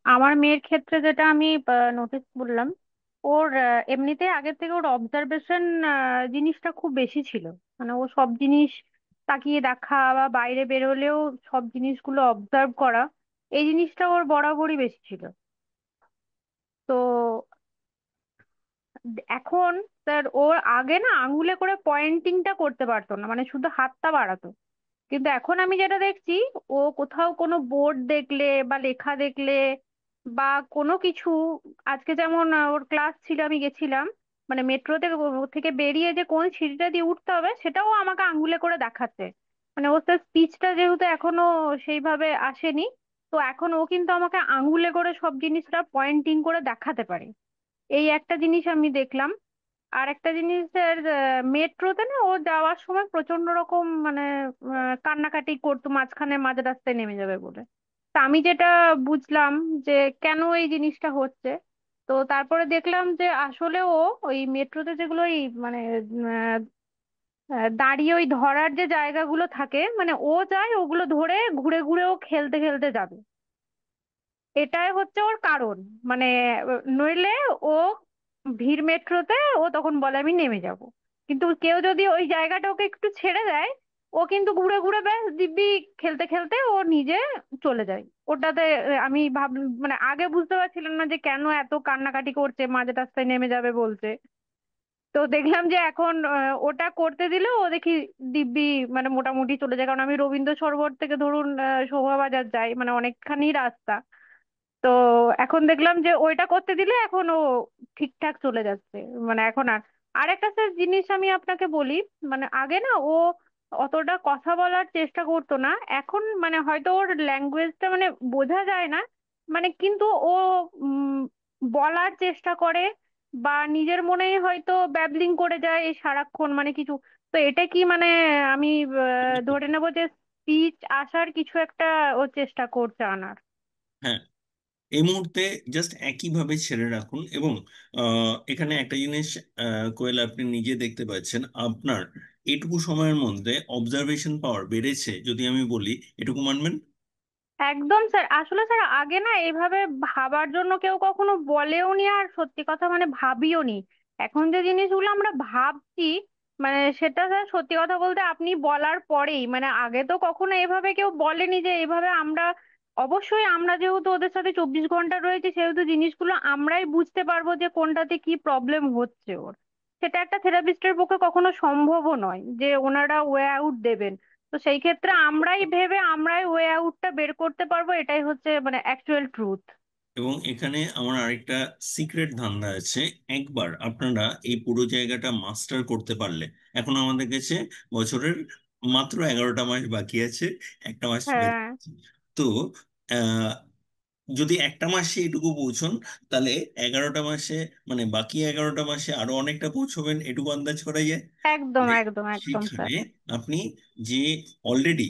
আমার মেয়ের ক্ষেত্রে যেটা আমি নোটিস করলাম, ওর এমনিতে আগের থেকে ওর অবজারভেশন জিনিসটা খুব বেশি ছিল। মানে ও সব জিনিস তাকিয়ে দেখা বা বাইরে বেরোলেও সব জিনিসগুলো অবজার্ভ করা, এই জিনিসটা ওর বরাবরই বেশি ছিল। তো এখন স্যার ওর আগে না আঙুলে করে পয়েন্টিংটা করতে পারতো না, মানে শুধু হাতটা বাড়াতো। কিন্তু এখন আমি যেটা দেখছি, ও কোথাও কোনো বোর্ড দেখলে বা লেখা দেখলে বা কোনো কিছু, আজকে যেমন ওর ক্লাস ছিল, আমি গেছিলাম, মানে মেট্রো থেকে থেকে বেরিয়ে যে কোন সিঁড়িটা দিয়ে উঠতে হবে সেটাও আমাকে আঙ্গুলে করে দেখাচ্ছে। মানে ওর স্পিচটা যেহেতু এখনো সেইভাবে আসেনি, তো এখন ও কিন্তু আমাকে আঙ্গুলে করে সব জিনিসটা পয়েন্টিং করে দেখাতে পারে। এই একটা জিনিস আমি দেখলাম। আর একটা জিনিসের, মেট্রোতে না ও যাওয়ার সময় প্রচন্ড রকম মানে কান্নাকাটি করতো মাঝখানে, মাঝ রাস্তায় নেমে যাবে বলে। তা আমি যেটা বুঝলাম যে কেন এই জিনিসটা হচ্ছে, তো তারপরে দেখলাম যে আসলে ও ওই মেট্রোতে যেগুলো ওই মানে আহ, দাঁড়িয়ে ওই ধরার যে জায়গাগুলো থাকে, মানে ও যায় ওগুলো ধরে ঘুরে ঘুরে ও খেলতে খেলতে যাবে। এটাই হচ্ছে ওর কারণ। মানে নইলে ও ভিড় মেট্রোতে ও তখন বলে আমি নেমে যাব। কিন্তু কেউ যদি ওই জায়গাটা ওকে একটু ছেড়ে দেয়, ও কিন্তু ঘুরে ঘুরে ব্যাস দিব্যি খেলতে খেলতে ও নিজে চলে যায় ওটাতে। আমি মানে আগে বুঝতে পারছিলাম না যে কেন এত কান্নাকাটি করছে, মাঝ রাস্তায় নেমে যাবে বলছে। তো দেখলাম যে এখন ওটা করতে দিলে ও দেখি দিব্যি মানে মোটামুটি চলে যায়। কারণ আমি রবীন্দ্র সরোবর থেকে ধরুন শোভাবাজার যাই, মানে অনেকখানি রাস্তা। তো এখন দেখলাম যে ওইটা করতে দিলে এখন ও ঠিকঠাক চলে যাচ্ছে। মানে এখন আর একটা স্যার জিনিস আমি আপনাকে বলি, মানে আগে না ও অতটা কথা বলার চেষ্টা করতো না। এখন মানে হয়তো ওর ল্যাঙ্গুয়েজটা মানে বোঝা যায় না, মানে কিন্তু ও উম, বলার চেষ্টা করে বা নিজের মনেই হয়তো ব্যাবলিং করে যায় এই সারাক্ষণ মানে কিছু। তো এটা কি মানে আমি ধরে নেবো যে স্পিচ আসার কিছু একটা ও চেষ্টা করছে আনার? হ্যাঁ, এই মুহূর্তে জাস্ট একইভাবে ছেড়ে রাখুন। এবং এখানে একটা জিনিস, কোয়েল, আপনি নিজে দেখতে পাচ্ছেন আপনার এটুকু সময়ের মধ্যে অবজারভেশন পাওয়ার বেড়েছে, যদি আমি বলি, এটুকু মানবেন? একদম স্যার, আসলে স্যার আগে না এইভাবে ভাবার জন্য কেউ কখনো বলেও নি, আর সত্যি কথা মানে ভাবিও নি। এখন যে জিনিসগুলো আমরা ভাবছি, মানে সেটা স্যার সত্যি কথা বলতে আপনি বলার পরেই, মানে আগে তো কখনো এভাবে কেউ বলেনি যে এইভাবে আমরা, অবশ্যই আমরা যেহেতু ওদের সাথে 24 ঘন্টা রয়েছে সেহেতু জিনিসগুলো আমরাই বুঝতে পারবো যে কোনটাতে কি প্রবলেম হচ্ছে ওর। সেটা একটা থেরাপিস্টের পক্ষে কখনো সম্ভবও নয় যে ওনারা ওয়ে আউট দেবেন। তো সেই ক্ষেত্রে আমরাই ভেবে আমরাই ওয়ে আউটটা বের করতে পারবো, এটাই হচ্ছে মানে অ্যাকচুয়াল ট্রুথ। এবং এখানে আমার আরেকটা সিক্রেট ধান্দা আছে। একবার আপনারা এই পুরো জায়গাটা মাস্টার করতে পারলে, এখন আমাদের কাছে বছরের মাত্র 11টা মাস বাকি আছে, একটা মাস বাকি হ্যাঁ, আছে। তো আহ, যদি একটা মাসে এটুকু পৌঁছন, তাহলে 11টা মাসে, মানে বাকি 11টা মাসে আরো অনেকটা পৌঁছবেন, এটুকু আন্দাজ করা যায়। একদম যে একদম একদম সেখানে স্যার। আপনি যে অলরেডি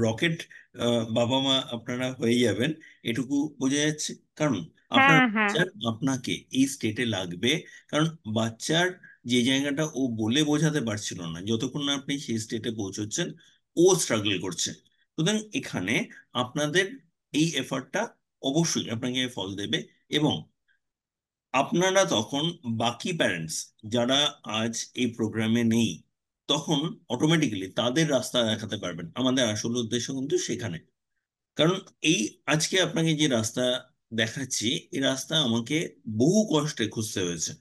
রকেট বাবা মা আপনারা হয়ে যাবেন, এটুকু বোঝা যাচ্ছে। কারণ আপনার হ্যাঁ হ্যাঁ, বাচ্চার আপনাকে এই স্টেটে লাগবে। কারণ বাচ্চার যে জায়গাটা ও বলে বোঝাতে পারছিল না, যতক্ষণ না আপনি সেই স্টেটে পৌঁছচ্ছেন, ও স্ট্রাগল করছে। সুতরাং এখানে আপনাদের এই এফর্টটা অবশ্যই আপনাকে ফল দেবে। এবং আপনারা তখন বাকি প্যারেন্টস যারা আজ এই প্রোগ্রামে নেই, তখন অটোমেটিক্যালি তাদের রাস্তা দেখাতে পারবেন। আমাদের আসল উদ্দেশ্য কিন্তু সেখানে। কারণ এই আজকে আপনাকে যে রাস্তা দেখাচ্ছি, এই রাস্তা আমাকে বহু কষ্টে খুঁজতে হয়েছে।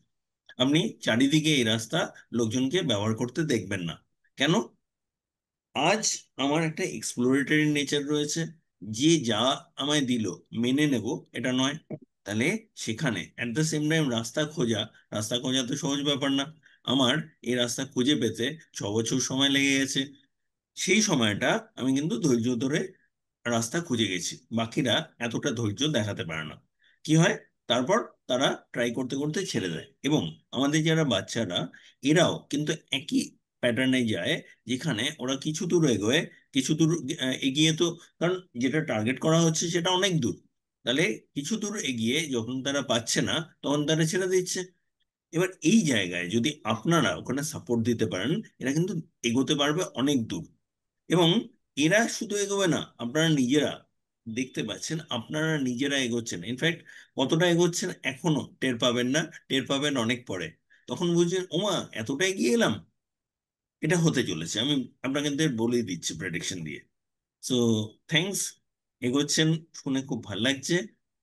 আপনি চারিদিকে এই রাস্তা লোকজনকে ব্যবহার করতে দেখবেন না। কেন? আজ আমার একটা এক্সপ্লোরেটরি নেচার রয়েছে। যে যা আমায় দিল মেনে নেব, এটা নয়। তাহলে সেখানে অ্যাট দ্য সেম টাইম রাস্তা খোঁজা তো সহজ ব্যাপার না। আমার এই রাস্তা খুঁজে পেতে 6 বছর সময় লেগে গেছে। সেই সময়টা আমি কিন্তু ধৈর্য ধরে রাস্তা খুঁজে গেছি, বাকিরা এতটা ধৈর্য দেখাতে পারে না। কি হয়? তারপর তারা ট্রাই করতে করতে ছেড়ে দেয়। এবং আমাদের যারা বাচ্চারা, এরাও কিন্তু একই প্যাটার্নে যায়, যেখানে ওরা কিছু দূর এগোয়, কিছু দূর এগিয়ে তো, কারণ যেটা টার্গেট করা হচ্ছে সেটা অনেক দূর। তাহলে কিছু দূর এগিয়ে যখন তারা পাচ্ছে না, তখন তারা ছেড়ে দিচ্ছে। এবার এই জায়গায় যদি আপনারা ওখানে সাপোর্ট দিতে পারেন, এরা কিন্তু এগোতে পারবে অনেক দূর। এবং এরা শুধু এগোবে না, আপনারা নিজেরা দেখতে পাচ্ছেন আপনারা নিজেরা এগোচ্ছেন, ইনফ্যাক্ট কতটা এগোচ্ছেন এখনো টের পাবেন না, টের পাবেন অনেক পরে। তখন বুঝছেন ওমা এতটা এগিয়ে এলাম। এটা হতে চলেছে, আমি আপনাকে বলেই দিচ্ছি প্রেডিকশন দিয়ে। সো থ্যাঙ্কস, এগোচ্ছেন শুনে খুব ভালো লাগছে।